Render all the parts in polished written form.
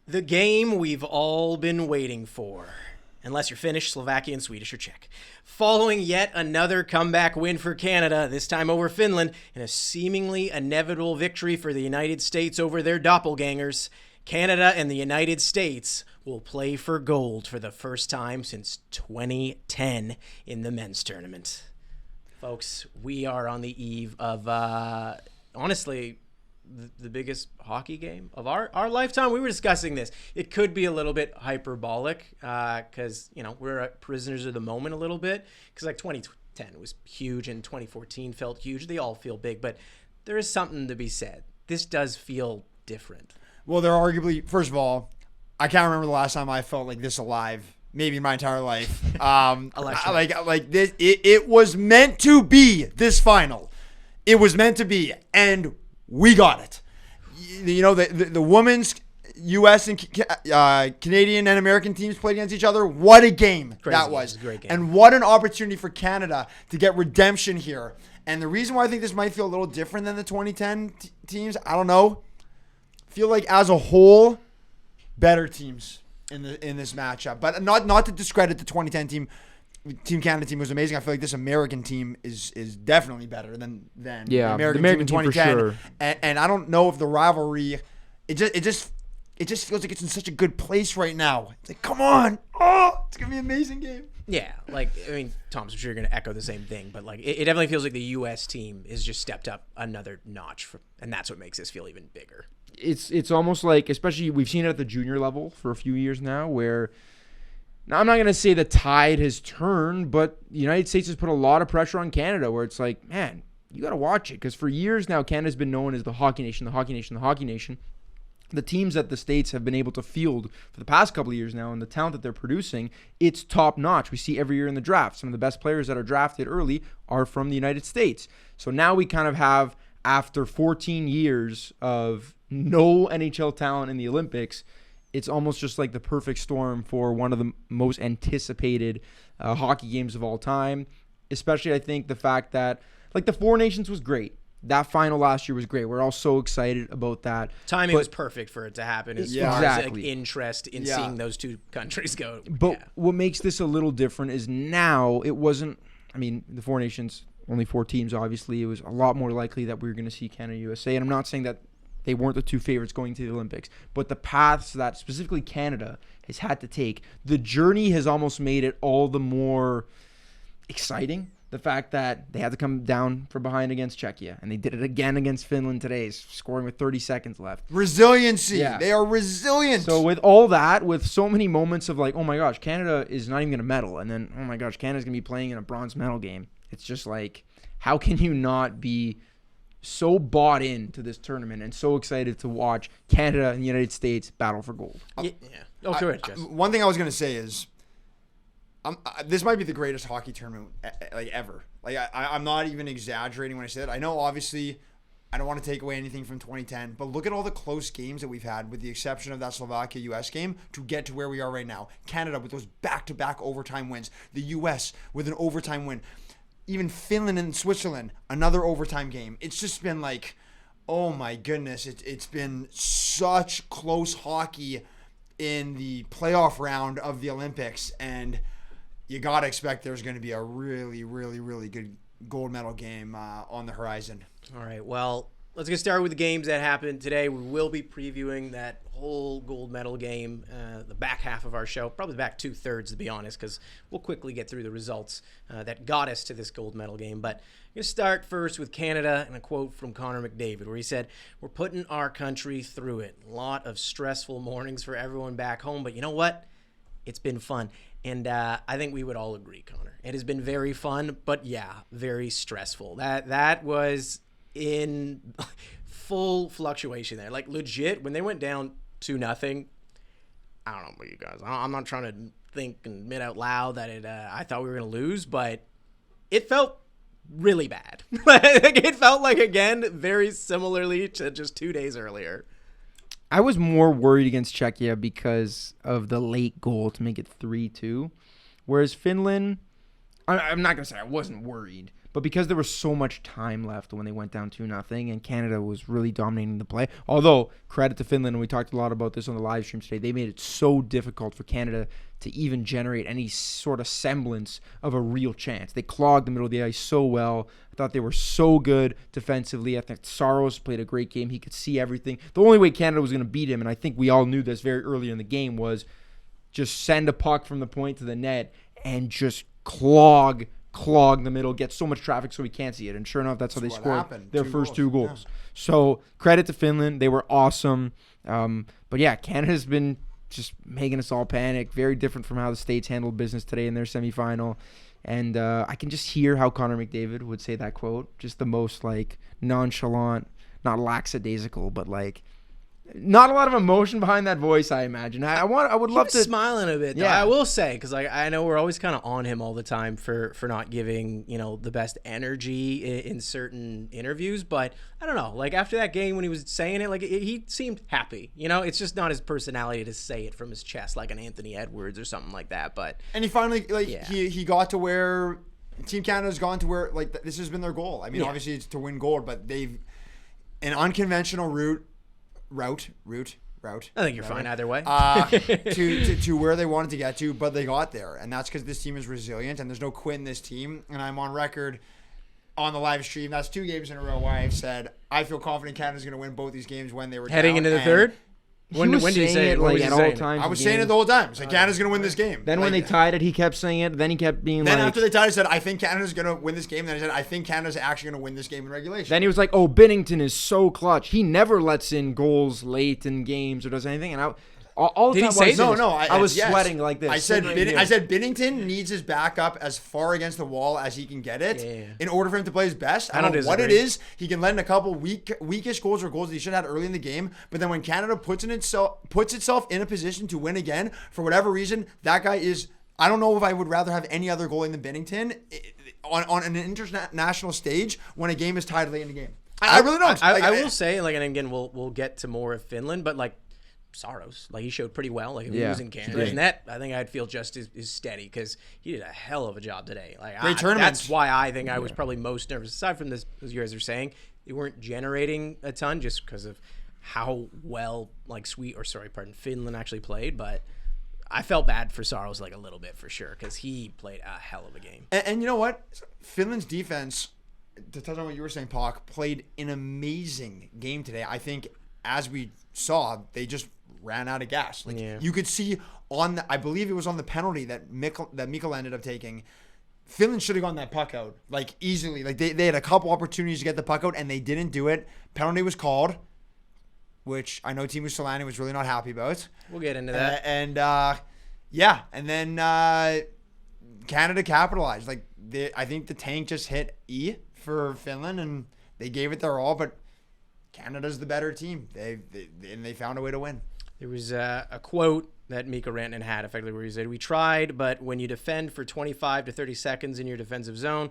The game we've all been waiting for. Unless you're Finnish, Slovakian, Swedish, or Czech. Following yet another comeback win for Canada, this time over Finland, and a seemingly inevitable victory for the United States over their doppelgangers, Canada and the United States will play for gold for the first time since 2010 in the men's tournament. Folks, we are on the eve of, honestly, the biggest hockey game of our lifetime. We were discussing this. It could be a little bit hyperbolic because, we're prisoners of the moment a little bit because, 2010 was huge and 2014 felt huge. They all feel big, but there is something to be said. This does feel different. Well, they're arguably, first of all, I can't remember the last time I felt like this alive. Maybe in my entire life. Like this, it was meant to be this final. It was meant to be, and we got it. The women's U.S. and Canadian and American teams played against each other. What a game that was. It was a great game. And what an opportunity for Canada to get redemption here. And the reason why I think this might feel a little different than the 2010 teams, I don't know. I feel like as a whole, better teams in this matchup. But not to discredit the 2010 team. Team Canada team was amazing. I feel like this American team is definitely better than the American team in 2010. For sure. And I don't know if the rivalry, it just feels like it's in such a good place right now. It's like, come on, it's gonna be an amazing game. Yeah, Tom's, I'm sure you're gonna echo the same thing, but it definitely feels like the U.S. team is just stepped up another notch, and that's what makes this feel even bigger. It's almost like, especially we've seen it at the junior level for a few years now, where. Now, I'm not going to say the tide has turned, but the United States has put a lot of pressure on Canada where it's like, man, you got to watch it. Because for years now, Canada's been known as the hockey nation, the hockey nation, the hockey nation. The teams that the States have been able to field for the past couple of years now and the talent that they're producing, it's top notch. We see every year in the draft. Some of the best players that are drafted early are from the United States. So now we kind of have, after 14 years of no NHL talent in the Olympics, it's almost just like the perfect storm for one of the most anticipated hockey games of all time. Especially, I think, the fact that, the Four Nations was great. That final last year was great. We're all so excited about that. Timing was perfect for it to happen as far as interest in seeing those two countries go. But what makes this a little different is now it wasn't, the Four Nations, only 4 teams, obviously. It was a lot more likely that we were going to see Canada, USA. And I'm not saying that they weren't the two favorites going to the Olympics. But the paths that specifically Canada has had to take, the journey has almost made it all the more exciting. The fact that they had to come down from behind against Czechia, and they did it again against Finland today, scoring with 30 seconds left. Resiliency. Yeah. They are resilient. So with all that, with so many moments of oh my gosh, Canada is not even going to medal. And then, oh my gosh, Canada's going to be playing in a bronze medal game. It's just how can you not be so bought into this tournament and so excited to watch Canada and the United States battle for gold? Yeah. Oh, go ahead, Jess. One thing I was going to say is, this might be the greatest hockey tournament ever. I'm not even exaggerating when I say it. I know, obviously, I don't want to take away anything from 2010, but look at all the close games that we've had, with the exception of that Slovakia-US game, to get to where we are right now. Canada with those back-to-back overtime wins. The US with an overtime win. Even Finland and Switzerland, another overtime game. It's just been oh my goodness, it's been such close hockey in the playoff round of the Olympics, and you got to expect there's going to be a really, really, really good gold medal game on the horizon. All right, well, let's get started with the games that happened today. We will be previewing that whole gold medal game, the back half of our show, probably the back 2/3 to be honest, because we'll quickly get through the results that got us to this gold medal game. But I'm going to start first with Canada and a quote from Connor McDavid where he said, "We're putting our country through it. A lot of stressful mornings for everyone back home, but you know what? It's been fun." And I think we would all agree, Connor. It has been very fun, but very stressful. That was in full fluctuation there. Legit, when they went down 2-0, I don't know about you guys. I'm not trying to think and admit out loud that I thought we were going to lose, but it felt really bad. It felt again, very similarly to just 2 days earlier. I was more worried against Czechia because of the late goal to make it 3-2. Whereas Finland, I'm not going to say I wasn't worried, But because there was so much time left when they went down 2-0, and Canada was really dominating the play. Although, credit to Finland, and we talked a lot about this on the live stream today, they made it so difficult for Canada to even generate any sort of semblance of a real chance. They clogged the middle of the ice so well. I thought they were so good defensively. I think Saros played a great game. He could see everything. The only way Canada was going to beat him, and I think we all knew this very early in the game, was just send a puck from the point to the net and just clog the middle, get so much traffic so we can't see it. And sure enough, that's how they scored their first 2 goals. Yeah. So credit to Finland. They were awesome. But yeah, Canada's been just making us all panic. Very different from how the States handled business today in their semifinal. And I can just hear how Connor McDavid would say that quote. Just the most like nonchalant, not lackadaisical, but like not a lot of emotion behind that voice, I imagine. I would love to smiling a bit. Though. Yeah, I will say, because like I know we're always kind of on him all the time for not giving the best energy in certain interviews, but I don't know. Like after that game when he was saying it, like he seemed happy. It's just not his personality to say it from his chest like an Anthony Edwards or something like that. But and he finally he got to where Team Canada's gone to where like this has been their goal. I mean, obviously it's to win gold, but they've an unconventional route. I think you're fine either way. to where they wanted to get to, but they got there, and that's because this team is resilient, and there's no quit in this team. And I'm on record on the live stream. That's 2 games in a row where I've said I feel confident Canada's going to win both these games when they were heading down, into the third. When did he say it? Like at all times. I was saying it the whole time. It's like Canada's going to win this game. Then when they tied it, he kept saying it. Then he kept being then after they tied, he said, I think Canada's going to win this game. Then he said, I think Canada's actually going to win this game in regulation. Then he was like, oh, Binnington is so clutch. He never lets in goals late in games or does anything. And all the Did time he say no, this? I was sweating like this. I said Binnington needs his backup as far against the wall as he can get it in order for him to play his best. I don't know what it is. He can let in a couple weakish goals or goals that he should have had early in the game. But then when Canada puts itself in a position to win again, for whatever reason, that guy is... I don't know if I would rather have any other goalie than Binnington on an international stage when a game is tied late in the game. I really don't. I will say, like, and again, we'll get to more of Finland, but like, Saros, like he showed pretty well. Like if he was in Canada's net, I think I'd feel just as steady because he did a hell of a job today. Like great tournament. That's why I think I was probably most nervous. Aside from this, as you guys are saying, they weren't generating a ton just because of how well Finland actually played. But I felt bad for Saros like a little bit for sure because he played a hell of a game. And you know what? Finland's defense, to touch on what you were saying, Pac, played an amazing game today. I think as we saw, they just ran out of gas. Like you could see I believe it was on the penalty that Mikkel ended up taking. Finland should have gotten that puck out like easily. Like they had a couple opportunities to get the puck out and they didn't do it. Penalty was called, which I know Teemu Selanne was really not happy about. We'll get into that. And then Canada capitalized. Like I think the tank just hit E for Finland and they gave it their all, but Canada's the better team. They found a way to win. There was a quote that Mikko Rantanen had effectively where he said, "We tried, but when you defend for 25 to 30 seconds in your defensive zone,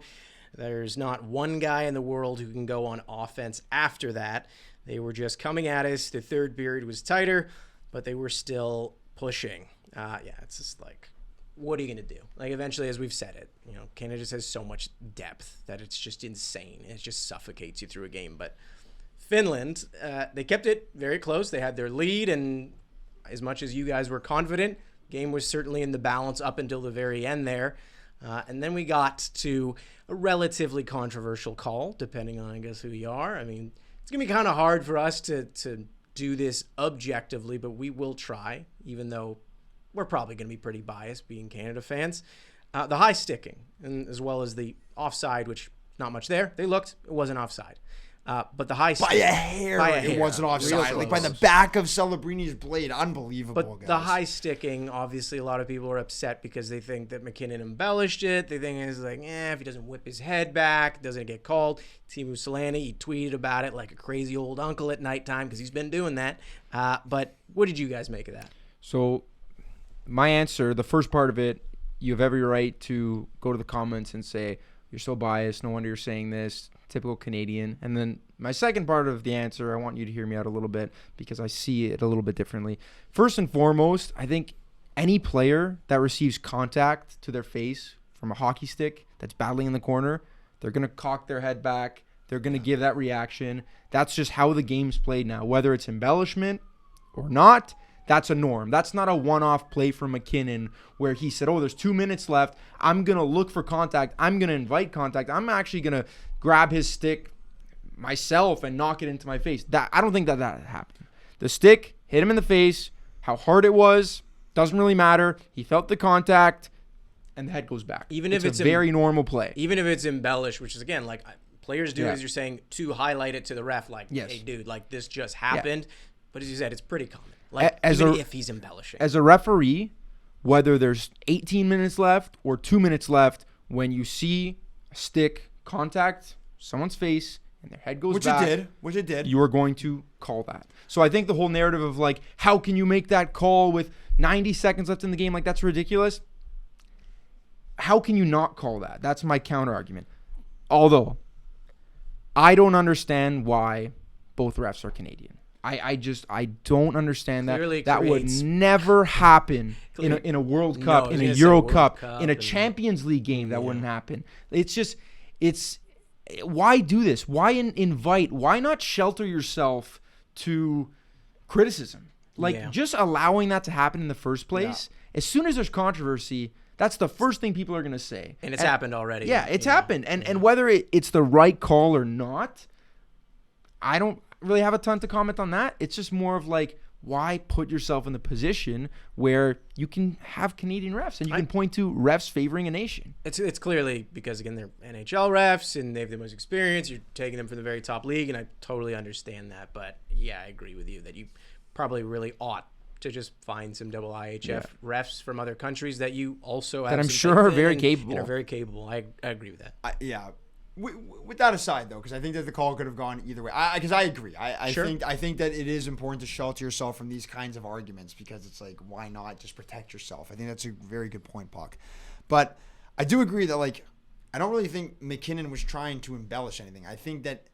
there's not one guy in the world who can go on offense after that. They were just coming at us. The third period was tighter, but they were still pushing." It's just like, what are you going to do? Like eventually, as we've said it, Canada just has so much depth that it's just insane. It just suffocates you through a game. But Finland, they kept it very close. They had their lead, and as much as you guys were confident, game was certainly in the balance up until the very end there. And then we got to a relatively controversial call, depending on, I guess, who you are. I mean, it's going to be kind of hard for us to do this objectively, but we will try, even though we're probably going to be pretty biased being Canada fans. The high sticking, and as well as the offside, which not much there. They looked, it wasn't offside. But the high by a hair, it wasn't offside. Like by the back of Celebrini's blade, unbelievable. But guys. The high sticking, obviously, a lot of people are upset because they think that McKinnon embellished it. They think it's like, if he doesn't whip his head back, it doesn't get called. Teemu Selanne, he tweeted about it like a crazy old uncle at nighttime because he's been doing that. But what did you guys make of that? So, my answer, the first part of it, you have every right to go to the comments and say, "You're so biased. No wonder you're saying this. Typical Canadian." And then my second part of the answer, I want you to hear me out a little bit because I see it a little bit differently. First and foremost, I think any player that receives contact to their face from a hockey stick that's battling in the corner, They're going to cock their head back. They're going to give that reaction. That's just how the game's played now. Whether it's embellishment or not, that's a norm. That's not a one-off play from McKinnon where he said, oh, there's 2 minutes left. I'm going to look for contact. I'm going to invite contact. I'm actually going to grab his stick myself and knock it into my face. I don't think that happened. The stick hit him in the face. How hard it was doesn't really matter. He felt the contact, and the head goes back. Even if it's a very normal play. Even if it's embellished, which is, again, like players do, as you're saying, to highlight it to the ref, like, hey, dude, like, this just happened. Yeah. But as you said, it's pretty common. Like, even if he's embellishing. As a referee, whether there's 18 minutes left or 2 minutes left, when you see a stick contact someone's face and their head goes back. Which it did. You are going to call that. So I think the whole narrative of, like, how can you make that call with 90 seconds left in the game? Like, that's ridiculous. How can you not call that? That's my counter argument. Although, I don't understand why both refs are Canadian. I don't understand that. That would never happen in a World Cup, in a Euro Cup, in a Champions League game. That wouldn't happen. Why do this? Why invite? Why not shelter yourself to criticism? Just allowing that to happen in the first place. As soon as there's controversy, that's the first thing people are going to say. And it's happened already. Yeah, it's happened. And whether it's the right call or not, I don't really have a ton to comment on that. It's just more of like, why put yourself in the position where you can have Canadian refs and you can point to refs favoring a nation? It's clearly because, again, they're NHL refs and they have the most experience. You're taking them from the very top league, and I totally understand that. But, yeah, I agree with you that you probably really ought to just find some IIHF refs from other countries that you also have. That I'm sure are very capable. And are very capable. I agree with that. Yeah. With that aside, though, because I think that the call could have gone either way. Because I agree. I think that it is important to shelter yourself from these kinds of arguments, because it's like, why not just protect yourself? I think that's a very good point, Puck. But I do agree that, like, I don't really think McKinnon was trying to embellish anything. I think that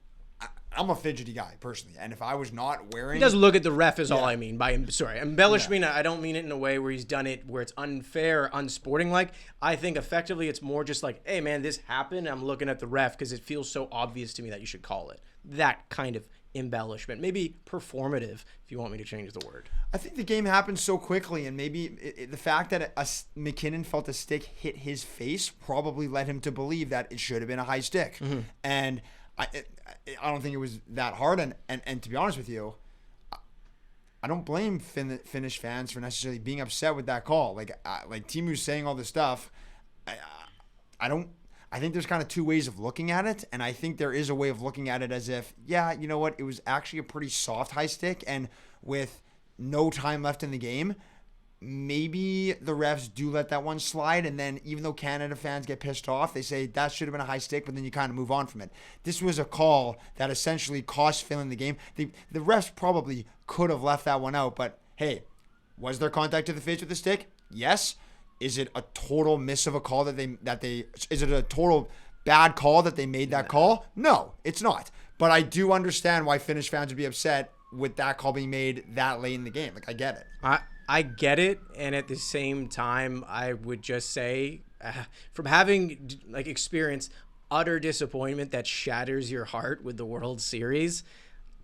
I'm a fidgety guy, personally. And if I was not wearing... He doesn't look at the ref is all I mean. Embellishment, I don't mean it in a way where he's done it where it's unfair or unsporting-like. I think effectively it's more just like, hey, man, this happened. I'm looking at the ref because it feels so obvious to me that you should call it. That kind of embellishment. Maybe performative, if you want me to change the word. I think the game happened so quickly, and maybe the fact that McKinnon felt a stick hit his face probably led him to believe that it should have been a high stick. Mm-hmm. And... I don't think it was that hard, and to be honest with you, I don't blame Finnish fans for necessarily being upset with that call. Like Timu's saying all this stuff. I think there's kind of two ways of looking at it, and I think there is a way of looking at it as if, yeah, you know what, it was actually a pretty soft high stick, and with no time left in the game, maybe the refs do let that one slide, and then even though Canada fans get pissed off, they say that should have been a high stick, but then you kind of move on from it. This was a call that essentially cost Finland the game. The refs probably could have left that one out, but hey, was there contact to the face with the stick? Yes. Is it a total miss of a call is it a total bad call that they made that call? No, it's not. But I do understand why Finnish fans would be upset with that call being made that late in the game. Like, I get it. I get it, and at the same time, I would just say, from having experienced utter disappointment that shatters your heart with the World Series,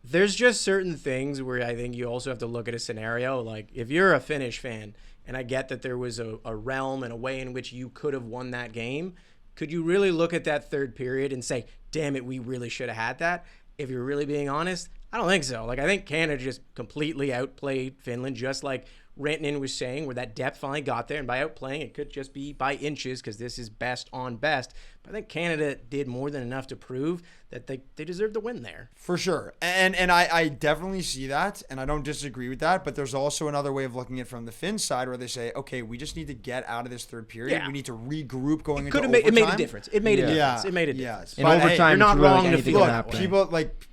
there's just certain things where I think you also have to look at a scenario. Like, if you're a Finnish fan, and I get that there was a realm and a way in which you could have won that game, could you really look at that third period and say, damn it, we really should have had that? If you're really being honest, I don't think so. Like, I think Canada just completely outplayed Finland, just like Rantanen was saying, where that depth finally got there, and by outplaying, it could just be by inches because this is best on best. But I think Canada did more than enough to prove that they deserve the win there. For sure. And I definitely see that, and I don't disagree with that, but there's also another way of looking at it from the Finn side where they say, okay, we just need to get out of this third period. Yeah. We need to regroup going into overtime. It made a difference. It made a difference. It made a difference. In overtime, you're not wrong to feel that way. People, like,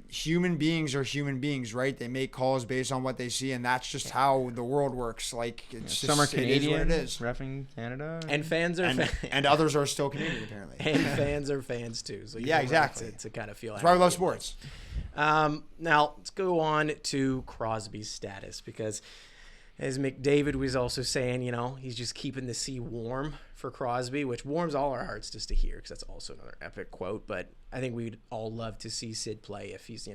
human beings are human beings, right? They make calls based on what they see, and that's just how the world works. Like, it's just, some are Canadian, it is. Reffing Canada, and fans are fans, and others are still Canadian apparently, and fans are fans too. So yeah, exactly. To kind of feel. That's why we love sports. Now let's go on to Crosby's status, because As McDavid was also saying, he's just keeping the sea warm for Crosby, which warms all our hearts just to hear, because that's also another epic quote. But I think we'd all love to see Sid play if he's,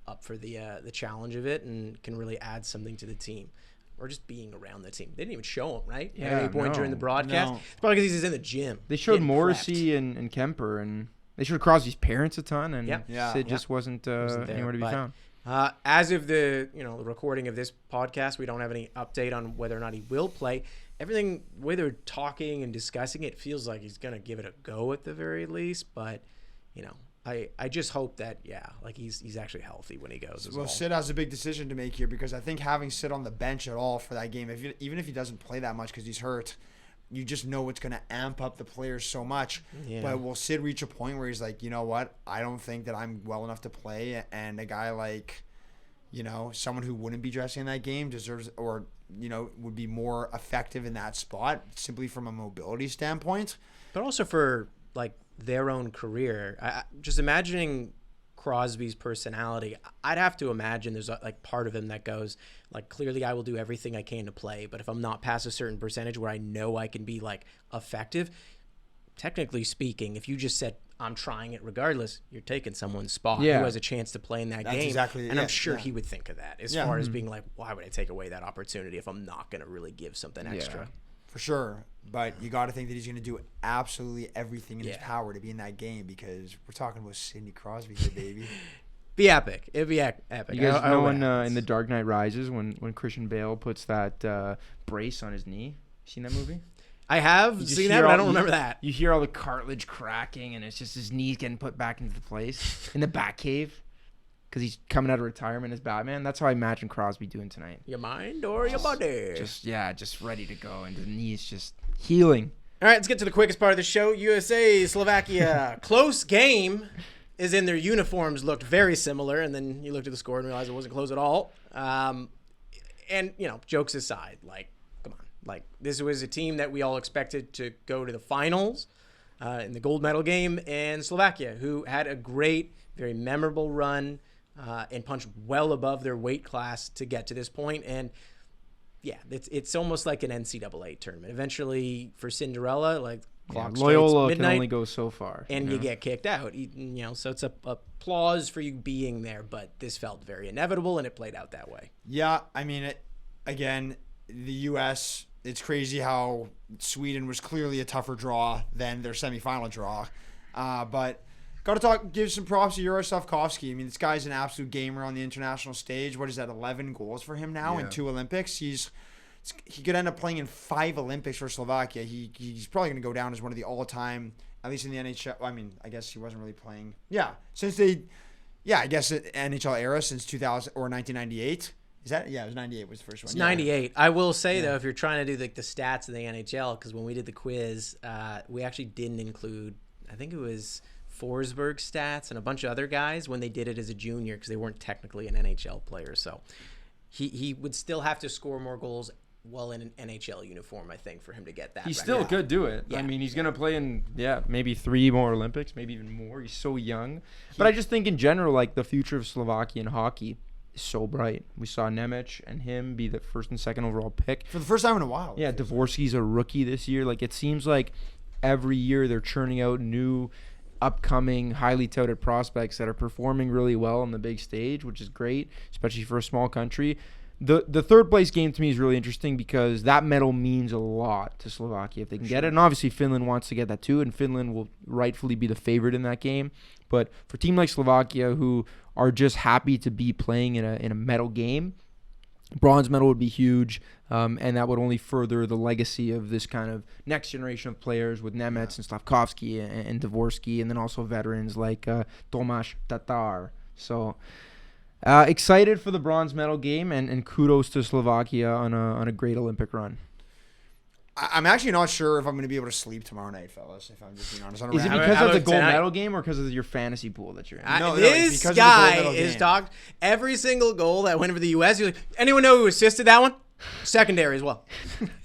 up for the challenge of it and can really add something to the team. Or just being around the team. They didn't even show him, right? Yeah, At any point during the broadcast. No. It's probably because he's in the gym. They showed getting Morrissey prepped. and Kemper, and they showed Crosby's parents a ton, and Yeah. Sid just wasn't anywhere to be found. As of the the recording of this podcast, we don't have any update on whether or not he will play. Everything, the way they're talking and discussing it, feels like he's gonna give it a go at the very least. But I just hope that he's actually healthy when he goes. Well, Sid has a big decision to make here, because I think having Sid on the bench at all for that game, even if he doesn't play that much because he's hurt, you just know it's going to amp up the players so much. Yeah. But will Sid reach a point where he's like, you know what, I don't think that I'm well enough to play, and a guy like, someone who wouldn't be dressing in that game deserves, or would be more effective in that spot simply from a mobility standpoint. But also for their own career. Just imagining Crosby's personality, I'd have to imagine there's part of him that goes clearly I will do everything I can to play, but if I'm not past a certain percentage where I know I can be effective, technically speaking, if you just said I'm trying it regardless, you're taking someone's spot who has a chance to play in that game. Exactly, and I'm sure he would think of that as far as being why would I take away that opportunity if I'm not going to really give something extra? Yeah. For sure, but you got to think that he's going to do absolutely everything in his power to be in that game, because we're talking about Sidney Crosby here, baby. Be epic. It'd be epic. You guys know in The Dark Knight Rises when Christian Bale puts that brace on his knee? Seen that movie? I have seen that, but I don't remember that. You hear all the cartilage cracking, and it's just his knees getting put back into place in the Batcave because he's coming out of retirement as Batman. That's how I imagine Crosby doing tonight. Your mind or your body? Just ready to go, and the knees just healing. All right, let's get to the quickest part of the show. USA, Slovakia. Close game, is in their uniforms looked very similar, and then you looked at the score and realized it wasn't close at all. And, jokes aside, come on. This was a team that we all expected to go to the finals in the gold medal game, and Slovakia, who had a great, very memorable run and punched well above their weight class to get to this point. And yeah, it's almost like an NCAA tournament. Eventually, for Cinderella, clock Loyola midnight, can only go so far, and you get kicked out. So it's a applause for you being there, but this felt very inevitable, and it played out that way. Yeah, I mean, again, the U.S., it's crazy how Sweden was clearly a tougher draw than their semifinal draw. But got to give some props to Yuri Slavkovsky. I mean, this guy's an absolute gamer on the international stage. What is that, 11 goals for him now in 2 Olympics? He could end up playing in 5 Olympics for Slovakia. He's probably going to go down as one of the all-time, at least in the NHL. I mean, I guess he wasn't really playing. Yeah, I guess NHL era since 2000 or 1998. Is that? Yeah, it was 98 was the first one. It's 98. I will say, though, if you're trying to do the stats of the NHL, because when we did the quiz, we actually didn't include, I think it was Forsberg stats and a bunch of other guys when they did it as a junior, because they weren't technically an NHL player. So he would still have to score more goals while in an NHL uniform, I think, for him to get that. He still could do it. Yeah. I mean, he's going to play in, maybe 3 more Olympics, maybe even more. He's so young. But I just think in general, the future of Slovakian hockey is so bright. We saw Nemec and him be the first and second overall pick. For the first time in a while. Yeah, Dvorsky's a rookie this year. It seems like every year they're churning out new upcoming, highly touted prospects that are performing really well on the big stage, which is great, especially for a small country. The third place game to me is really interesting because that medal means a lot to Slovakia if they can get it. And obviously Finland wants to get that too, and Finland will rightfully be the favorite in that game. But for a team like Slovakia, who are just happy to be playing in a medal game, bronze medal would be huge, and that would only further the legacy of this kind of next generation of players with Nemec and Slavkovsky and Dvorsky, and then also veterans like Tomáš Tatar. So excited for the bronze medal game, and kudos to Slovakia on a great Olympic run. I'm actually not sure if I'm going to be able to sleep tomorrow night, fellas, if I'm just being honest. Is it because of the gold medal game or because of your fantasy pool that you're in? This guy is talked every single goal that went for the U.S. He's like, anyone know who assisted that one? Secondary as well.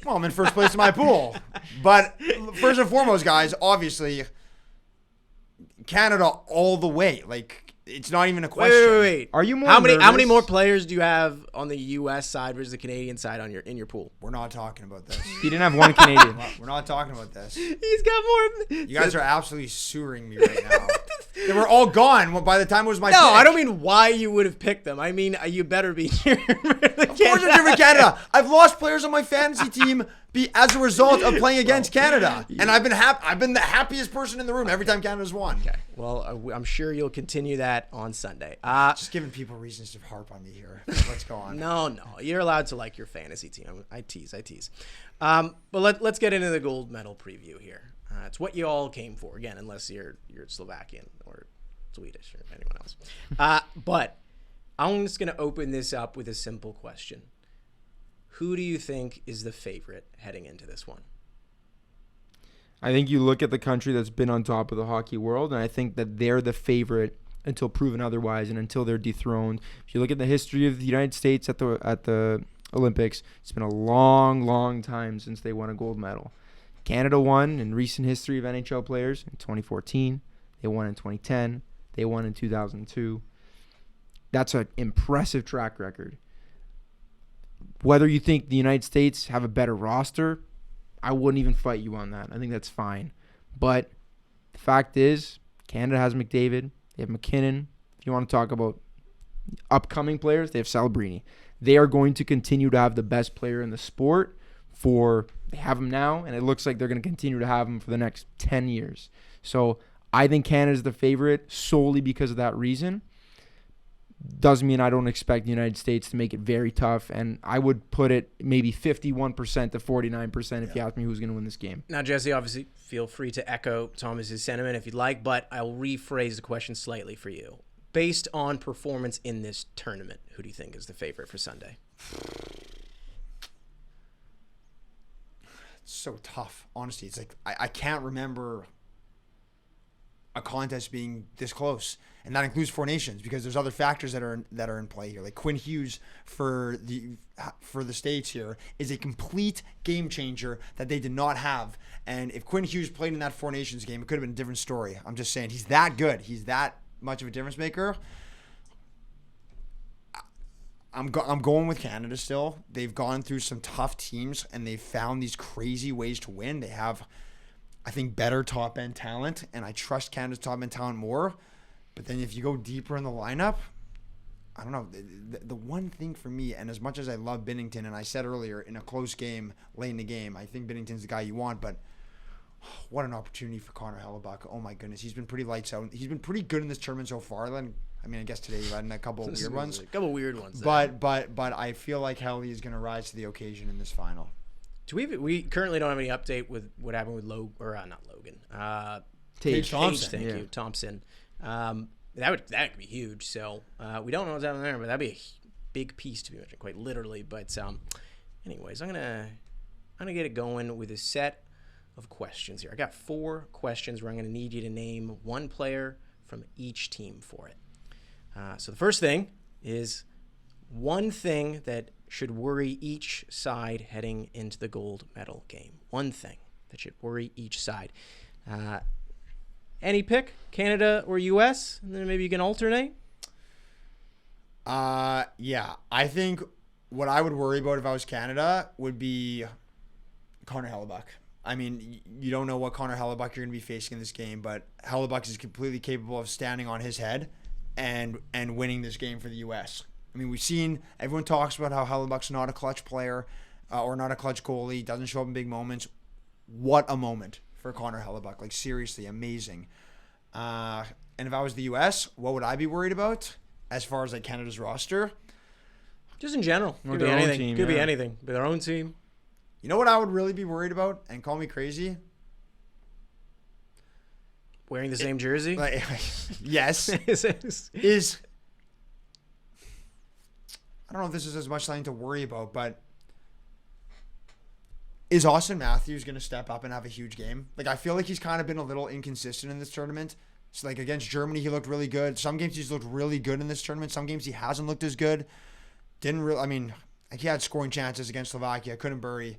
Well, I'm in first place in my pool. But first and foremost, guys, obviously, Canada all the way. It's not even a Wait, question. wait. Are you more How many nervous? more players do you have on the U.S. side versus the Canadian side in your pool? We're not talking about this. He didn't have one Canadian. We're not talking about this. He's got more. You guys are absolutely sewering me right now. They were all gone by the time it was my No, pick. I don't mean why you would have picked them. I mean you better be here. Of course I'm different Canada. I've lost players on my fantasy team as a result of playing against Canada. And I've been the happiest person in the room every time Canada's won. Okay. Well, I'm sure you'll continue that on Sunday. Just giving people reasons to harp on me here. Let's go on. No, you're allowed to like your fantasy team. I tease. But let's get into the gold medal preview here. It's what you all came for, again, unless you're Slovakian or Swedish or anyone else. But I'm just going to open this up with a simple question. Who do you think is the favorite heading into this one? I think you look at the country that's been on top of the hockey world, and I think that they're the favorite until proven otherwise and until they're dethroned. If you look at the history of the United States at the Olympics, it's been a long, long time since they won a gold medal. Canada won in recent history of NHL players in 2014. They won in 2010. They won in 2002. That's an impressive track record. Whether you think the United States have a better roster, I wouldn't even fight you on that. I think that's fine. But the fact is, Canada has McDavid. They have McKinnon. If you want to talk about upcoming players, they have Celebrini. They are going to continue to have the best player in the sport they have him now, and it looks like they're going to continue to have him for the next 10 years. So I think Canada's the favorite solely because of that reason. Doesn't mean I don't expect the United States to make it very tough, and I would put it maybe 51% to 49% if you ask me who's going to win this game. Now, Jesse, obviously, feel free to echo Thomas's sentiment if you'd like, but I'll rephrase the question slightly for you. Based on performance in this tournament, who do you think is the favorite for Sunday? It's so tough. Honestly, it's like I can't remember a contest being this close, and that includes Four Nations because there's other factors that are in play here. Like Quinn Hughes for the States here is a complete game changer that they did not have. And if Quinn Hughes played in that Four Nations game, it could have been a different story. I'm just saying he's that good. He's that much of a difference maker. I'm going with Canada still. They've gone through some tough teams and they've found these crazy ways to win. They have, I think, better top-end talent, and I trust Canada's top-end talent more. But then if you go deeper in the lineup, I don't know. The one thing for me, and as much as I love Binnington, and I said earlier, in a close game, late in the game, I think Binnington's the guy you want, but what an opportunity for Connor Hellebuck. Oh, my goodness. He's been pretty lights out. He's been pretty good in this tournament so far. I mean, I guess today he had a couple of weird ones. A couple of weird ones. But I feel like Helly is going to rise to the occasion in this final. We currently don't have any update with what happened with Tage Thompson. Thompson. Thank you, Thompson. That could be huge. So we don't know what's happening there, but that'd be a big piece to be mentioned, quite literally. But anyways, I'm gonna get it going with a set of questions here. I got 4 questions where I'm gonna need you to name one player from each team for it. So the first thing is one thing that should worry each side heading into the gold medal game. One thing that should worry each side. Any pick, Canada or U.S., and then maybe you can alternate? Yeah. I think what I would worry about if I was Canada would be Connor Hellebuck. I mean, you don't know what Connor Hellebuck you're going to be facing in this game, but Hellebuck is completely capable of standing on his head and winning this game for the U.S. I mean, we've seen, everyone talks about how Hellebuck's not a clutch player or not a clutch goalie, doesn't show up in big moments. What a moment for Connor Hellebuck. Like, seriously, amazing. And if I was the U.S., what would I be worried about as far as like Canada's roster? Just in general. Or Could be their own anything. team, Could be yeah. anything. But their own team. You know what I would really be worried about? And call me crazy. Wearing the same jersey? Like, yes. Is I don't know if this is as much something to worry about, but is Austin Matthews going to step up and have a huge game? Like, I feel like he's kind of been a little inconsistent in this tournament. So, like, against Germany, he looked really good. Some games he's looked really good in this tournament. Some games he hasn't looked as good. Like, he had scoring chances against Slovakia. Couldn't bury.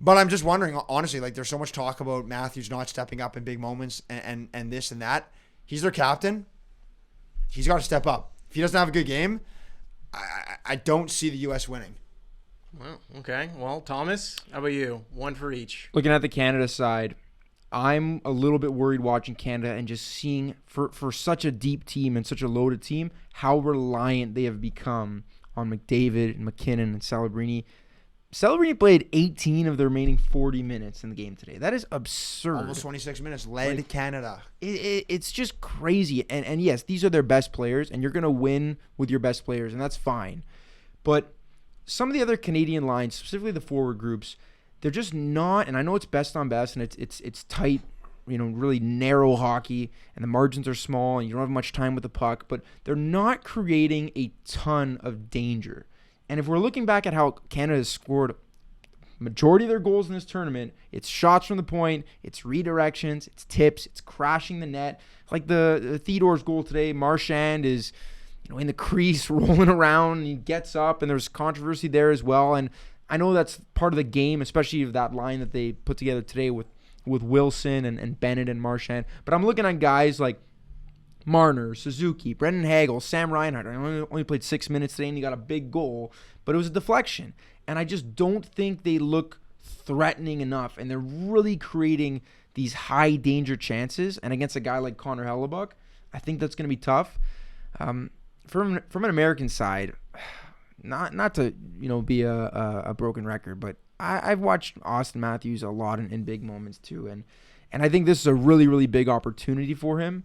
But I'm just wondering, honestly, like, there's so much talk about Matthews not stepping up in big moments and this and that. He's their captain. he's got to step up. If he doesn't have a good game, I don't see the U.S. winning. Well, okay. Well, Thomas, how about you? One for each. Looking at the Canada side, I'm a little bit worried watching Canada and just seeing for such a deep team and such a loaded team how reliant they have become on McDavid, McKinnon, and Celebrini. Celebrini played 18 of the remaining 40 minutes in the game today. That is absurd. Almost 26 minutes led Canada. It's just crazy. And yes, these are their best players, and you're going to win with your best players, and that's fine. But some of the other Canadian lines, specifically the forward groups, they're just not, and I know it's best on best, and it's tight, really narrow hockey, and the margins are small, and you don't have much time with the puck, but they're not creating a ton of danger. And if we're looking back at how Canada has scored majority of their goals in this tournament, it's shots from the point, it's redirections, it's tips, it's crashing the net. Like the Theodore's goal today, Marchand is in the crease rolling around, and he gets up, and there's controversy there as well. And I know that's part of the game, especially of that line that they put together today with Wilson and Bennett and Marchand. But I'm looking at guys like Marner, Suzuki, Brendan Hagel, Sam Reinhart. I only played 6 minutes today, and he got a big goal, but it was a deflection. And I just don't think they look threatening enough, and they're really creating these high danger chances. And against a guy like Connor Hellebuck, I think that's going to be tough. From an American side, not to be a broken record, but I've watched Austin Matthews a lot in big moments too, and I think this is a really, really big opportunity for him.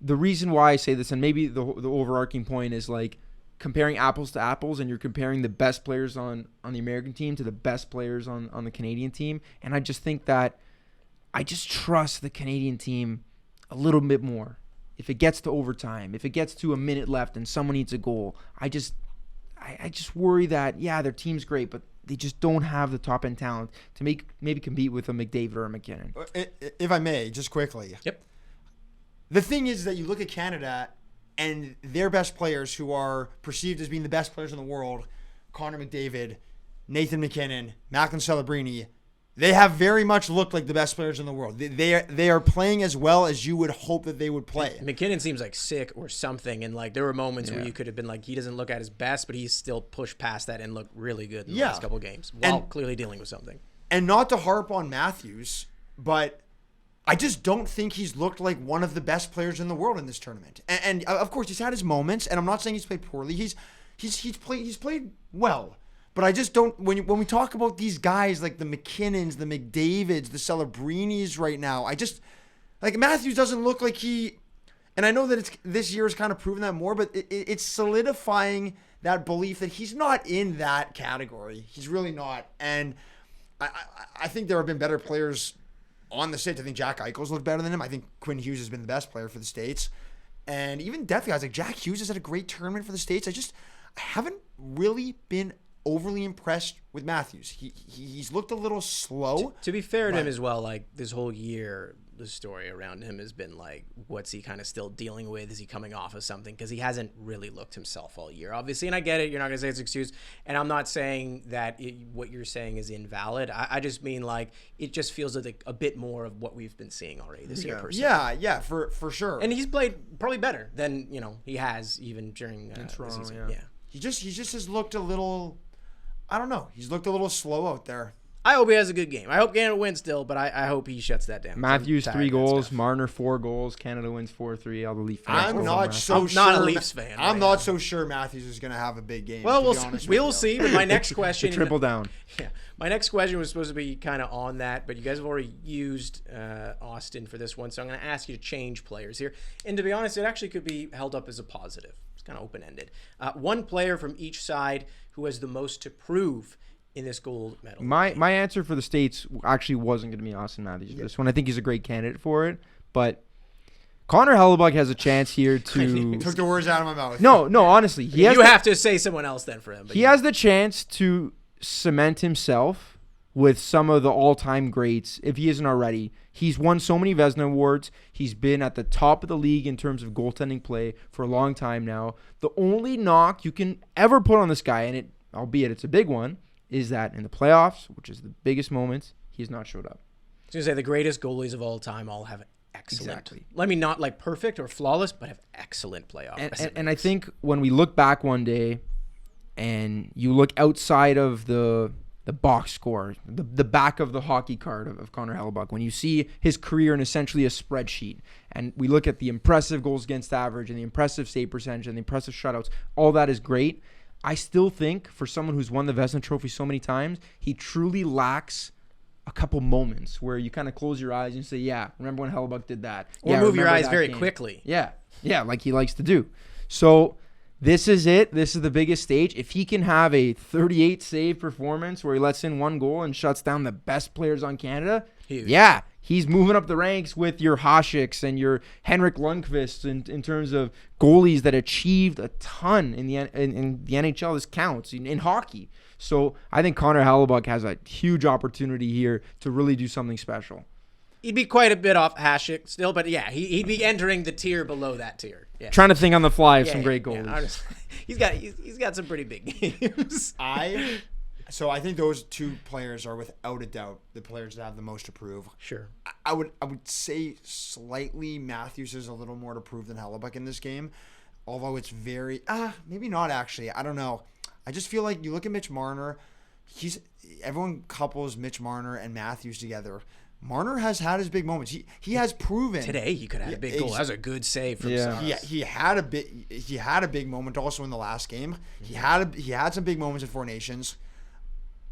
The reason why I say this, and maybe the overarching point, is like comparing apples to apples, and you're comparing the best players on the American team to the best players on the Canadian team. And I just think that I just trust the Canadian team a little bit more. If it gets to overtime, if it gets to a minute left and someone needs a goal, I just worry that, their team's great, but they just don't have the top end talent to maybe compete with a McDavid or a McKinnon. If I may, just quickly. Yep. The thing is that you look at Canada and their best players, who are perceived as being the best players in the world, Connor McDavid, Nathan McKinnon, Macklin Celebrini, they have very much looked like the best players in the world. They are playing as well as you would hope that they would play. McKinnon seems like sick or something, and like there were moments where you could have been like, he doesn't look at his best, but he's still pushed past that and looked really good in the last couple of games while clearly dealing with something. And not to harp on Matthews, but I just don't think he's looked like one of the best players in the world in this tournament. And of course, he's had his moments, and I'm not saying he's played poorly. He's played well. But I just don't, when we talk about these guys like the McKinnons, the McDavids, the Celebrinis right now, I just, like, Matthews doesn't look like he, and I know that this year has kind of proven that more, but it's solidifying that belief that he's not in that category. He's really not. And I think there have been better players on the States. I think Jack Eichel's looked better than him. I think Quinn Hughes has been the best player for the States. And even depth guys like Jack Hughes has had a great tournament for the States. I haven't really been overly impressed with Matthews. He's looked a little slow. To be fair to him as well, like this whole year, the story around him has been like, what's he kind of still dealing with? Is he coming off of something? Because he hasn't really looked himself all year, obviously. And I get it. You're not going to say it's an excuse. And I'm not saying that what you're saying is invalid. I just mean like it just feels like a bit more of what we've been seeing already this year. Personally. Yeah, for sure. And he's played probably better than he has even during Toronto, the season. Yeah. He just has looked a little. I don't know. He's looked a little slow out there. I hope he has a good game. I hope Canada wins still, but I hope he shuts that down. Matthews 3 goals, Marner 4 goals. Canada wins 4-3. All the Leaf fans. I'm not so sure. Not a Leafs fan. I'm not so sure Matthews is going to have a big game. Well, we'll see. But my next question, triple down. Yeah, my next question was supposed to be kind of on that, but you guys have already used Austin for this one, so I'm going to ask you to change players here. And to be honest, it actually could be held up as a positive. It's kind of open-ended. One player from each side who has the most to prove in this gold medal. My answer for the States actually wasn't going to be Austin Matthews for this one. I think he's a great candidate for it, but Connor Hellebuck has a chance here to took the words out of my mouth. No, honestly, you have to say someone else then for him. He has the chance to cement himself with some of the all-time greats if he isn't already. He's won so many Vezina awards. He's been at the top of the league in terms of goaltending play for a long time now. The only knock you can ever put on this guy, and albeit it's a big one, is that in the playoffs, which is the biggest moments, he has not showed up. I was going to say the greatest goalies of all time all have excellent. Exactly. I mean, not like perfect or flawless, but have excellent playoff. And I think when we look back one day and you look outside of the box score, the back of the hockey card of Connor Hellebuck, when you see his career in essentially a spreadsheet, and we look at the impressive goals against average and the impressive save percentage and the impressive shutouts, all that is great. I still think for someone who's won the Vezina Trophy so many times, he truly lacks a couple moments where you kind of close your eyes and say, yeah, remember when Hellebuck did that? Or yeah, move your remember eyes that very game. quickly. Yeah, like he likes to do. So this is it. This is the biggest stage. If he can have a 38 save performance where he lets in one goal and shuts down the best players on Canada, Huge. yeah, he's moving up the ranks with your Hasiks and your Henrik Lundqvist in terms of goalies that achieved a ton in the NHL. This counts in hockey. So I think Connor Hellebuck has a huge opportunity here to really do something special. He'd be quite a bit off Hasek still, but yeah, he'd be entering the tier below that tier. Yeah. Trying to think on the fly of some great goalies. He's got some pretty big games. So I think those two players are without a doubt the players that have the most to prove. Sure. I would say slightly Matthews is a little more to prove than Hellebuck in this game, although it's very maybe not actually. I don't know. I just feel like you look at Mitch Marner, everyone couples Mitch Marner and Matthews together. Marner has had his big moments. He has proven today he could have had a big goal. That was a good save from Saros. He had a big moment also in the last game. He had some big moments in Four Nations.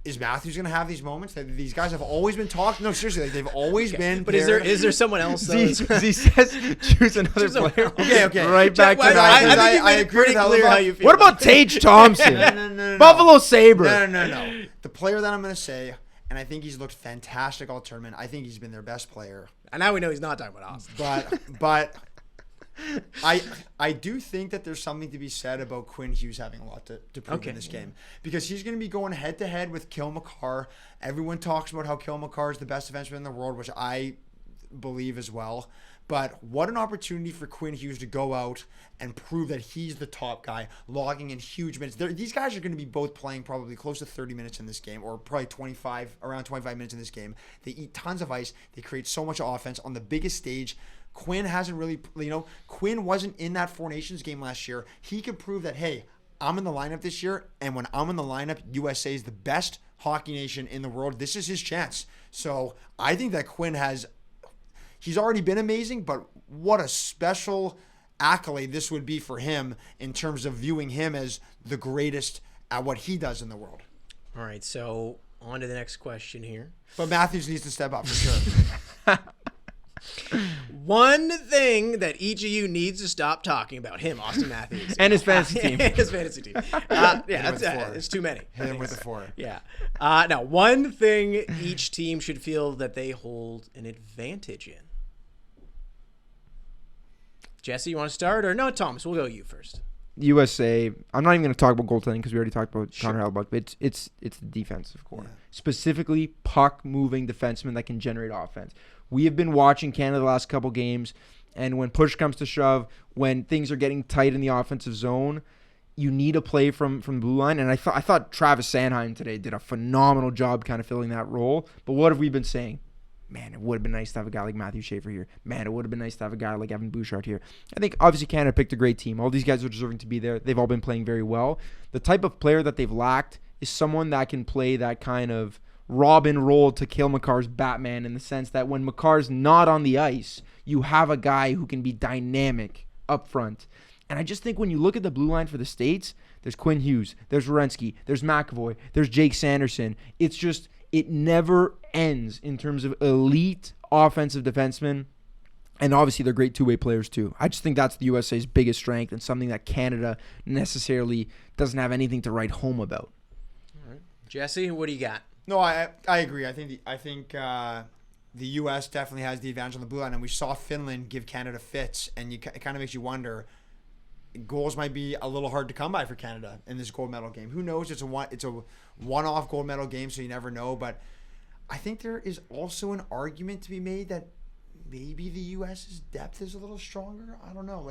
Is Matthews going to have these moments? These guys have always been talking. No, seriously, they've always been. But is there someone else? He says choose another player. Okay. Right back to that. I agree with clear how you feel. What about Tage Thompson? No. Buffalo Sabre. No. The player that I'm going to say, and I think he's looked fantastic all tournament. I think he's been their best player. And now we know he's not talking about Austin. But I do think that there's something to be said about Quinn Hughes having a lot to prove in this game, because he's going to be going head to head with Cale Makar. Everyone talks about how Cale Makar is the best defenseman in the world, which I believe as well. But what an opportunity for Quinn Hughes to go out and prove that he's the top guy, logging in huge minutes. These guys are going to be both playing probably close to 30 minutes in this game, or probably around 25 minutes in this game. They eat tons of ice. They create so much offense on the biggest stage. Quinn hasn't really, Quinn wasn't in that Four Nations game last year. He could prove that, hey, I'm in the lineup this year, and when I'm in the lineup, USA is the best hockey nation in the world. This is his chance. So I think that Quinn he's already been amazing, but what a special accolade this would be for him in terms of viewing him as the greatest at what he does in the world. All right, so on to the next question here. But Matthews needs to step up for sure. One thing that each of you needs to stop talking about, him, Austin Matthews. And his fantasy team. His fantasy team. It's too many. Hit him with the 4. Yeah. Now, one thing each team should feel that they hold an advantage in. Jesse, you want to start? Or no, Thomas, we'll go you first. USA, I'm not even going to talk about goaltending because we already talked about Connor Hellebuck, but it's the defensive core. Yeah. Specifically, puck-moving defensemen that can generate offense. We have been watching Canada the last couple games, and when push comes to shove, when things are getting tight in the offensive zone, you need a play from the blue line. And I thought Travis Sanheim today did a phenomenal job kind of filling that role. But what have we been saying? Man, it would have been nice to have a guy like Matthew Schaefer here. Man, it would have been nice to have a guy like Evan Bouchard here. I think obviously Canada picked a great team. All these guys are deserving to be there. They've all been playing very well. The type of player that they've lacked is someone that can play that kind of Robin role to Cale Makar's Batman, in the sense that when Makar's not on the ice, you have a guy who can be dynamic up front. And I just think when you look at the blue line for the States, there's Quinn Hughes, there's Werenski, there's McAvoy, there's Jake Sanderson. It's just, it never ends in terms of elite offensive defensemen. And obviously they're great two-way players too. I just think that's the USA's biggest strength, and something that Canada necessarily doesn't have anything to write home about. All right. Jesse, what do you got? No, I agree. I think the U.S. definitely has the advantage on the blue line, and we saw Finland give Canada fits, and it kind of makes you wonder. Goals might be a little hard to come by for Canada in this gold medal game. Who knows? It's a one-off gold medal game, so you never know. But I think there is also an argument to be made that maybe the U.S.'s depth is a little stronger. I don't know.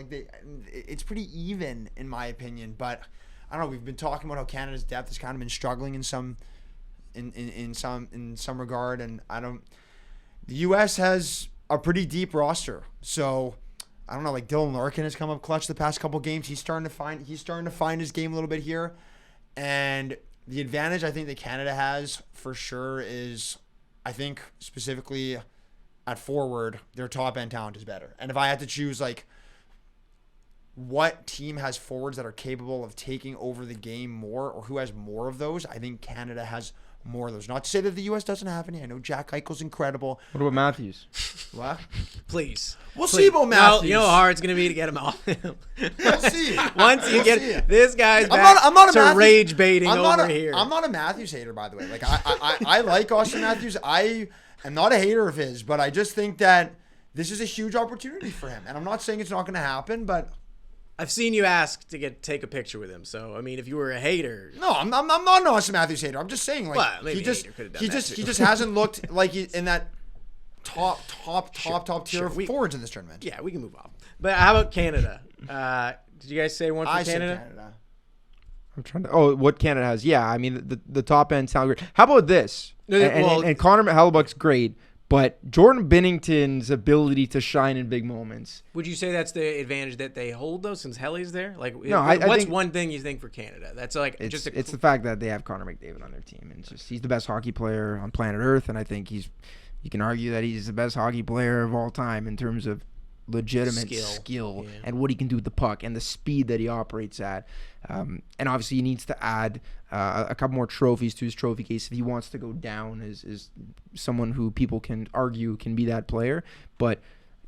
It's pretty even in my opinion. But I don't know. We've been talking about how Canada's depth has kind of been struggling in some regard, and the U.S. has a pretty deep roster. So I don't know, like Dylan Larkin has come up clutch the past couple games. He's starting to find his game a little bit here. And the advantage I think that Canada has for sure is, I think specifically at forward, their top end talent is better. And if I had to choose like what team has forwards that are capable of taking over the game more, or who has more of those, I think Canada has more of those. Not to say that the U.S. doesn't have any. I know Jack Eichel's incredible. What about Matthews? What? Please. We'll see about Matthews. No, you know how hard it's going to be to get him off him. We'll see. Once you get this guy's I'm back not a to Matthews, rage baiting over here. I'm not a Matthews hater, by the way. Like I like Austin Matthews. I am not a hater of his, but I just think that this is a huge opportunity for him. And I'm not saying it's not going to happen, but I've seen you ask to take a picture with him. So I mean, if you were a hater, no, I'm not an Austin Matthews hater. I'm just saying, like, well, maybe he just he just hasn't looked like he's in that top tier of sure. forwards in this tournament. Yeah, we can move on. But how about Canada? Did you guys say one for I Canada? said Canada. I'm trying to. Oh, what Canada has? Yeah, I mean the top end sound great. How about this? And Connor Hellebuck's great, but Jordan Binnington's ability to shine in big moments. Would you say that's the advantage that they hold though, since Helly's there? Like, no, what's think one thing you think for Canada? That's like it's the fact that they have Connor McDavid on their team, and it's just he's the best hockey player on planet Earth, and I think you can argue that he's the best hockey player of all time in terms of legitimate skill and what he can do with the puck and the speed that he operates at. And obviously he needs to add a couple more trophies to his trophy case if he wants to go down as someone who people can argue can be that player. But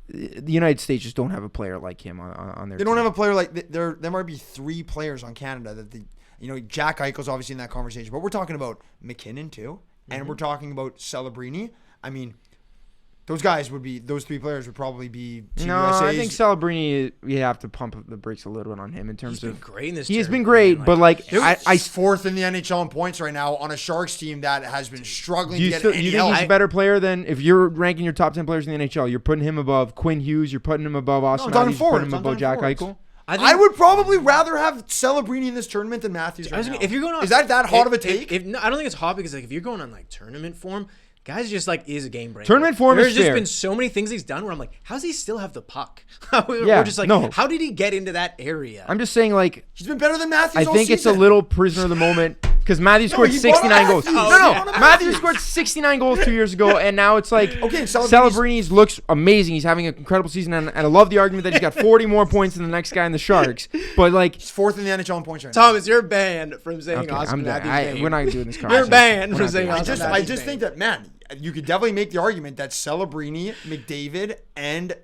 the United States just don't have a player like him on their team. They don't have a player like there might be 3 players on Canada that Jack Eichel's obviously in that conversation, but we're talking about McKinnon too, and we're talking about Celebrini. I mean, those 3 players would probably be Team USA's. I think Celebrini, you have to pump the brakes a little bit on him in terms of. Great in this he has been tournament, great, but like he's 4th in the NHL in points right now on a Sharks team that has been struggling to get any you help. think he's a better player than if you're ranking your top 10 players in the NHL? You're putting him above Quinn Hughes. You're putting him above Austin Matthews. You're putting him above Jack Eichel. I would probably rather have Celebrini in this tournament than Matthews. If you're going on, is that hot of a take? No, I don't think it's hot because like if you're going on like tournament form. Guys just like is a game breaker. Tournament form There's is just fair. been so many things he's done where I'm like, how does he still have the puck? Yeah, We're just like, no. How did he get into that area? I'm just saying, like, he's been better than Matthews. I think it's a little prisoner of the moment because Matthews scored 69 goals. Matthews scored 69 goals 2 years ago, and now it's like Celebrini's looks amazing. He's having an incredible season, and I love the argument that he's got 40 more points than the next guy in the Sharks. But like, he's 4th in the NHL in points right now. Thomas, you're banned from saying Austin Matthews. We're not doing this. You're banned from saying Austin Matthews. I just think that, man, you could definitely make the argument that Celebrini, McDavid, and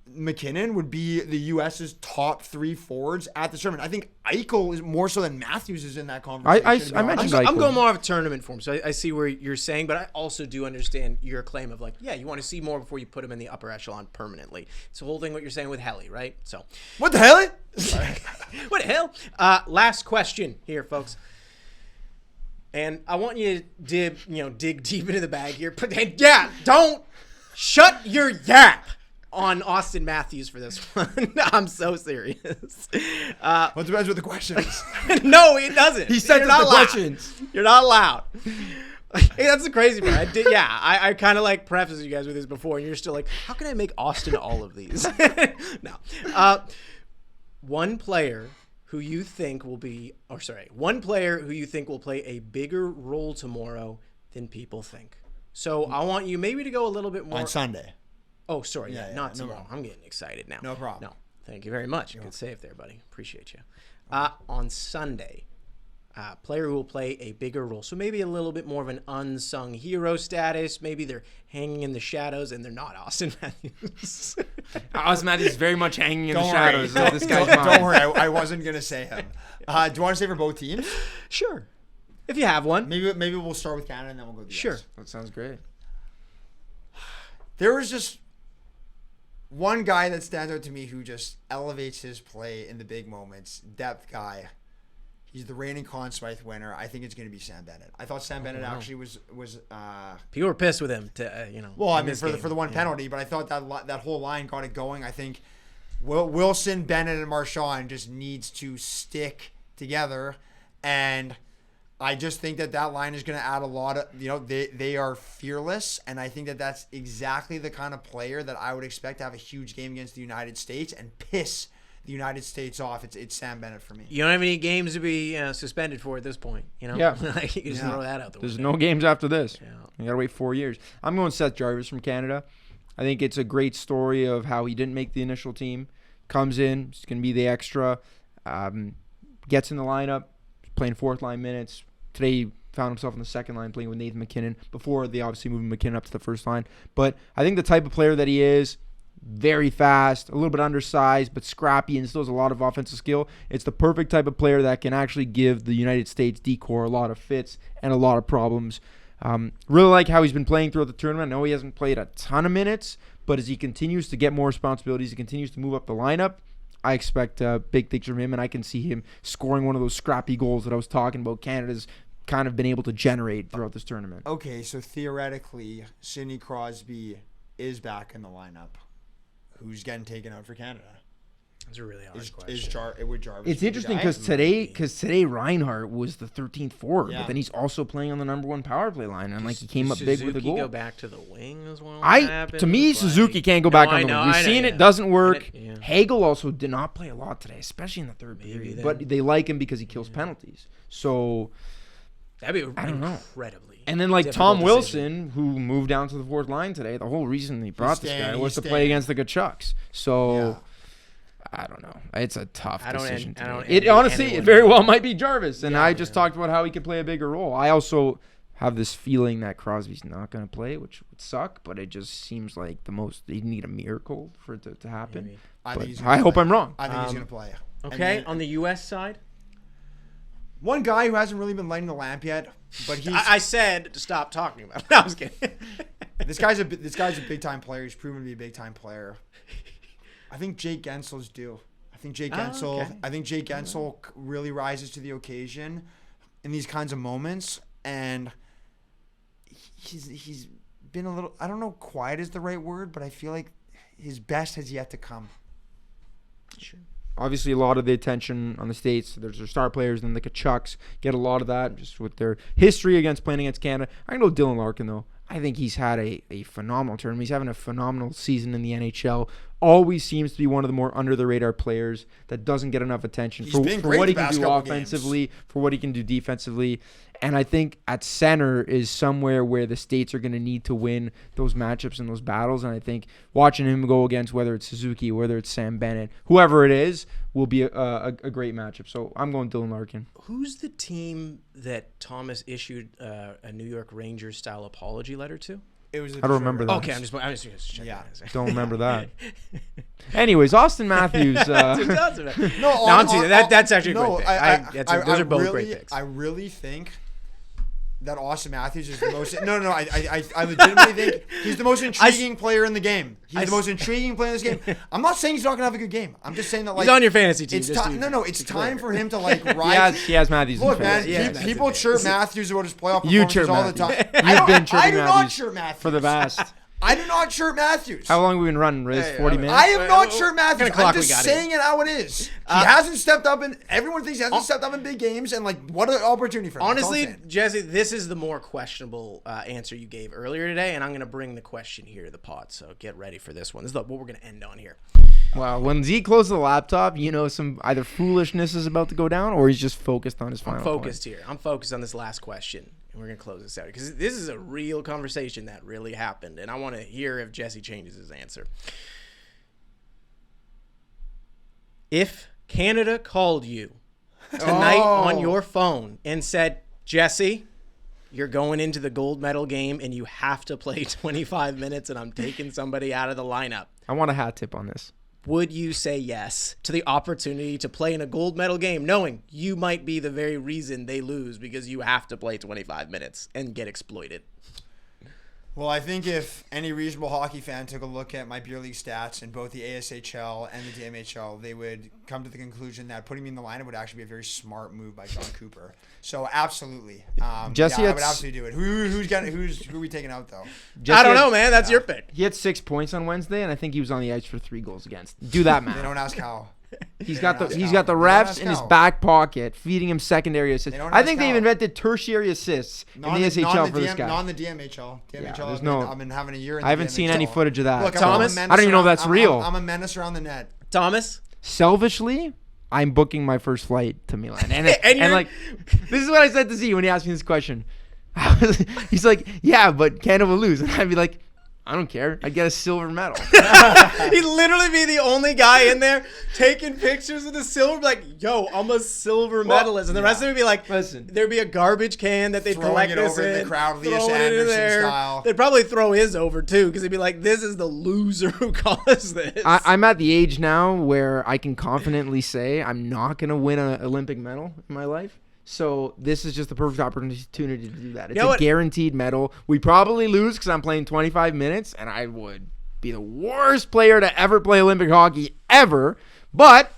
McKinnon would be the U.S.'s top 3 forwards at the tournament. I think Eichel is more so than Matthews is in that conversation. I mentioned Eichel. I'm going more of a tournament form, so I see where you're saying, but I also do understand your claim of like, yeah, you want to see more before you put him in the upper echelon permanently. It's the whole thing what you're saying with Helly, right? So what the hell? What the hell? Last question here, folks. And I want you to dig deep into the bag here. Don't shut your yap on Austin Matthews for this one. I'm so serious. Well, it depends what the question is. No, it doesn't. He sent us the questions. You're not allowed. Hey, that's the crazy part. I kind of like prefaced you guys with this before, and you're still like, how can I make Austin all of these? No. One player who you think will play a bigger role tomorrow than people think. So I want you maybe to go a little bit more on Sunday. Oh, sorry, not tomorrow. No, I'm getting excited now. No problem. No, thank you very much. Good save there, buddy. Appreciate you. On Sunday, player who will play a bigger role. So maybe a little bit more of an unsung hero status. Maybe they're hanging in the shadows and they're not Austin Matthews. Austin Matthews is very much hanging in the shadows. This guy's don't worry, I wasn't going to say him. Do you want to say for both teams? Sure. If you have one. Maybe we'll start with Canada and then we'll go to the Sure. US. That sounds great. There was just one guy that stands out to me who just elevates his play in the big moments. Depth guy. He's the reigning Conn Smythe winner. I think it's going to be Sam Bennett. I thought Sam Bennett actually was. People were pissed with him Well, I mean for the one penalty, but I thought that whole line got it going. I think Wilson, Bennett, and Marchand just needs to stick together, and I just think that line is going to add a lot of, they are fearless. And I think that that's exactly the kind of player that I would expect to have a huge game against the United States and piss the United States off. It's Sam Bennett for me. You don't have any games to be suspended for at this point, Yeah. Like, you just throw that out the There's window. no games after this. Yeah. You got to wait 4 years. I'm going Seth Jarvis from Canada. I think it's a great story of how he didn't make the initial team. Comes in, he's going to be the extra. Gets in the lineup, playing fourth line minutes. Today he found himself in the second line playing with Nathan McKinnon. Before they obviously moved McKinnon up to the first line. But I think the type of player that he is, very fast, a little bit undersized, but scrappy and still has a lot of offensive skill. It's the perfect type of player that can actually give the United States decor a lot of fits and a lot of problems. Really like how he's been playing throughout the tournament. I know he hasn't played a ton of minutes, but as he continues to get more responsibilities, he continues to move up the lineup, I expect big things from him, and I can see him scoring one of those scrappy goals that I was talking about Canada's kind of been able to generate throughout this tournament. Okay, so theoretically, Sidney Crosby is back in the lineup. Who's getting taken out for Canada? That's a really hard question. Would Jarvis It's be the interesting guy? because today Reinhardt was the 13th forward, Yeah. but then he's also playing on the number one power play line, and like he came up big with a goal. Go back to the wing as well. To me, Suzuki can't go back on the wing. We've seen it doesn't work. Yeah. Hagel also did not play a lot today, especially in the third period. then. But they like him because he kills penalties. So That'd be I don't know. incredibly. And then like difficult Tom decision. Wilson, who moved down to the fourth line today, the whole reason he brought this guy was to play staying. against the Kachucks. So Yeah. I don't know. It's a tough I don't decision. en- I don't to make. It envy honestly, anyone it very who- well might be Jarvis. And Yeah, I just talked about how he could play a bigger role. I also have this feeling that Crosby's not going to play, which would suck. But it just seems like you need a miracle for it to happen. Maybe. I, But think he's gonna I hope play. I'm wrong. I think he's going to play. And Okay, then- on the U.S. side, one guy who hasn't really been lighting the lamp yet, but he's I said to stop talking about it. No, I was kidding. this guy's a big time player. He's proven to be a big time player. I think Jake Gensel's due. I think Jake Gensel really rises to the occasion in these kinds of moments, and he's been a little, I don't know, quiet is the right word, but I feel like his best has yet to come. Sure. Obviously, a lot of the attention on the States, there's their star players, and the Kachucks get a lot of that just with their history against playing against Canada. I know Dylan Larkin, though. I think he's had a phenomenal tournament. He's having a phenomenal season in the NHL. Always seems to be one of the more under-the-radar players that doesn't get enough attention He's for been great what he the can past do couple offensively, for what he can do defensively. And I think at center is somewhere where the States are going to need to win those matchups and those battles. And I think watching him go against whether it's Suzuki, whether it's Sam Bennett, whoever it is, will be a great matchup. So I'm going Dylan Larkin. Who's the team that Thomas issued a New York Rangers style apology letter to? It was. I don't remember that. Okay, I'm just checking. Yeah. Don't remember that. Anyways, Austin Matthews. No, I'm teasing. That's actually a great pick. Those are both great picks. I really think that Austin Matthews is the most. No. I legitimately think he's the most intriguing player in the game. He's the most intriguing player in this game. I'm not saying he's not gonna have a good game. I'm just saying that like He's on your fantasy team. It's just time. to- No. It's to time clear. for him to like rise. He has Matthews. Look, in man. fantasy. Yeah, that's People it. chirp Matthews about his playoff You performances chirp all the Matthews. time. You've been I chirping do not Matthews chirp Matthews for the best. I do not chirp Matthews. How long have we been running, Riz? Hey, 40 I- minutes? I am not What sure Matthews. kind of clock I'm we just got saying it how it is. He hasn't stepped up in. Everyone thinks he hasn't stepped up in big games, and like, what an opportunity for him. That's all I'm Honestly, saying. Jesse, this is the more questionable answer you gave earlier today, and I'm going to bring the question here to the pod. So get ready for this one. This is what we're going to end on here. Wow. When Z closes the laptop, some either foolishness is about to go down or he's just focused on his final I'm point. focused here. I'm focused on this last question, and we're going to close this out because this is a real conversation that really happened, and I want to hear if Jesse changes his answer. If Canada called you tonight on your phone and said, Jesse, you're going into the gold medal game and you have to play 25 minutes and I'm taking somebody out of the lineup, I want a hat tip on this. would you say yes to the opportunity to play in a gold medal game knowing you might be the very reason they lose because you have to play 25 minutes and get exploited? Well, I think if any reasonable hockey fan took a look at my beer league stats in both the ASHL and the DMHL, they would come to the conclusion that putting me in the lineup would actually be a very smart move by John Cooper. So absolutely, Jesse, I would that's- absolutely do it. Who are we taking out though? I don't know, man. That's your pick. He had 6 points on Wednesday, and I think he was on the ice for 3 goals against. Do that, They man. don't ask how. He's got the They refs don't in his scout. back pocket, feeding him secondary assists. They don't I think they've scout. invented tertiary assists in the SHL for this guy. Not in the DMHL. there's I've been having a year in the I haven't seen any DMHL. footage of that. Look, so Thomas? I don't even know if that's real. I'm a menace around the net. Thomas? Selfishly, I'm booking my first flight to Milan, and you're- like, this is what I said to Z when he asked me this question. He's like, "Yeah, but Canada will lose," and I'd be like, "I don't care. I'd get a silver medal." He'd literally be the only guy in there taking pictures of the silver, be like, yo, I'm a silver medalist. And the rest of it would be like, Listen. there'd be a garbage can that they'd Throwing collect it this over in the crowd, throw Elias it into Anderson there. style. They'd probably throw his over too, because they'd be like, this is the loser who caused this. I'm at the age now where I can confidently say I'm not going to win an Olympic medal in my life. So this is just the perfect opportunity to do that. It's know a what? guaranteed medal. We probably lose because I'm playing 25 minutes, and I would be the worst player to ever play Olympic hockey ever. But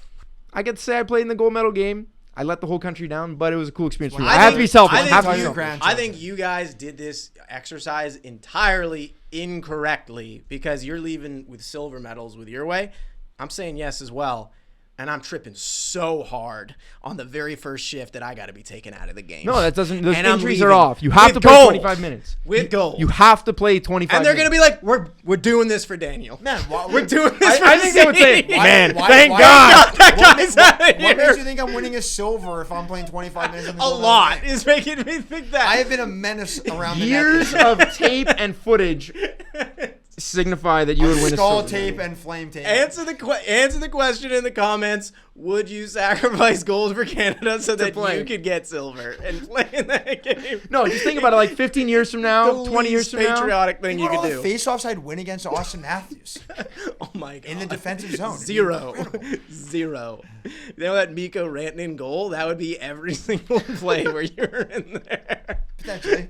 I get to say I played in the gold medal game. I let the whole country down, but it was a cool experience for me. I have to be selfish. I think you guys did this exercise entirely incorrectly because you're leaving with silver medals with your way. I'm saying yes as well. And I'm tripping so hard on the very first shift that I got to be taken out of the game. No, that doesn't. Those And I'm injuries are leaving off. You have with to play gold. 25 minutes. With gold. You have to play 25 And they're going to minutes. be like, we're doing this for Daniel. Man, We're doing this for I think they would say, Zeke. man, Why- thank why- God. That guy's out of What here. makes you think I'm winning a silver if I'm playing 25 minutes? In the A gold lot medal? is making me think that. I have been a menace around the Years net. of tape and footage signify that you would win a Skull silver tape medal. and flame tape. Answer the question in the comments. Would you sacrifice gold for Canada so that play. you could get silver and play in that game? No, just think about it. Like 15 years from now, The 20 years least from now. patriotic thing you Think about could all do. the face-offs I'd win against Austin Matthews Oh my god! in the defensive zone. It'd be Zero. incredible. Zero. You know that Mikko Rantanen goal? That would be every single play where you're in there. Potentially.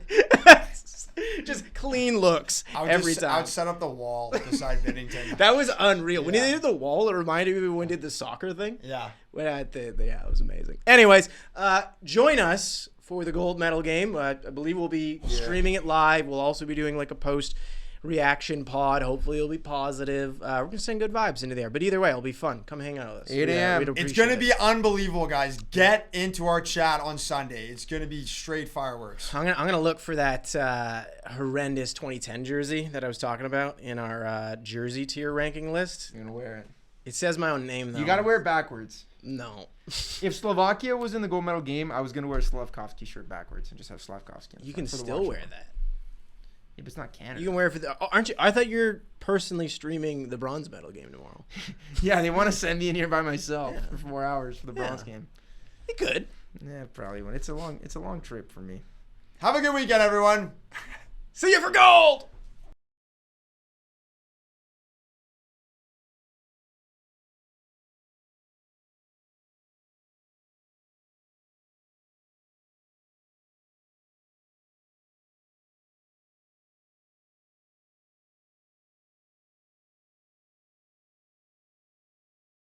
Just clean looks I would every I time. would set up the wall beside Bennington. That was unreal. When Yeah. they did the wall, it reminded me when we did the soccer thing. Yeah. Yeah, it was amazing. Anyways, join us for the gold medal game. I believe we'll be streaming it live. We'll also be doing like a post reaction pod. Hopefully it'll be positive. We're gonna send good vibes into there. But either way, it'll be fun. Come hang out with us. 8 a.m. We'd It's appreciate going to it. be unbelievable, guys. Get into our chat on Sunday. It's going to be straight fireworks. I'm gonna look for that horrendous 2010 jersey that I was talking about in our jersey tier ranking list. You're going to wear it. It says my own name though. You got to wear it backwards. No. If Slovakia was in the gold medal game, I was going to wear a Slavkov t-shirt backwards and just have Slavkovsky. You can still wear that. Yeah, but it's not Canada. You can wear it for the. Aren't you? I thought you're personally streaming the bronze medal game tomorrow. Yeah, they want to send me in here by myself for 4 hours for the bronze Yeah. game. You could. Yeah, probably won't. It's a long trip for me. Have a good weekend, everyone. See you for gold.